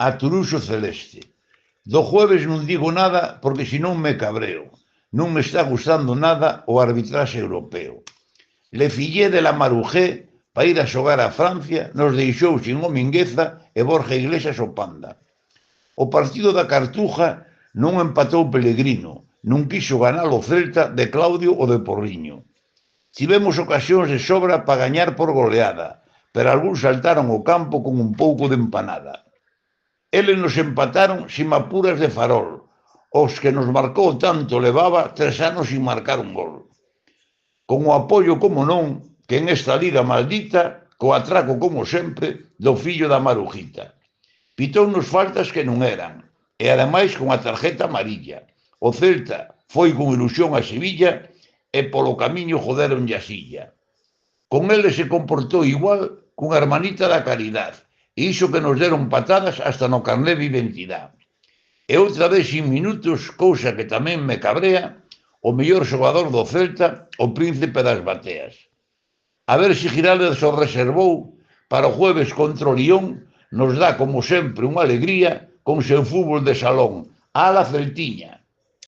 a Turuxo Celeste. Do jueves non digo nada porque senón me cabreo. Non me está gustando nada o arbitraxe europeo. Le Fillé de la Marujé para ir a xogar a Francia nos deixou sin o Mingueza e Borja Iglesias o Panda. O partido da Cartuja non empatou Pellegrino, non quixo ganar o Celta de Claudio o de Porriño. Tivemos ocasións de sobra para gañar por goleada, pero algúns saltaron o campo con un pouco de empanada. Eles nos empataron sin apuras de farol. Os que nos marcou tanto levaba 3 anos sin marcar un gol. Con o apoio como non, que en esta liga maldita, co atraco como sempre, do fillo da Marujita. Pitounos faltas que non eran, e ademais con a tarjeta amarilla. O Celta foi con ilusión a Sevilla e polo camiño joderonlle a silla. Con ele se comportou igual cunha hermanita da caridad, e iso que nos deron patadas hasta no carné de identidade. E outra vez sin minutos, cousa que tamén me cabrea, o mellor xogador do Celta, o príncipe das bateas. A ver se Giraldez o reservou para o jueves contra o Lyon, nos dá como sempre unha alegría con seu fútbol de salón. Ala Celtiña!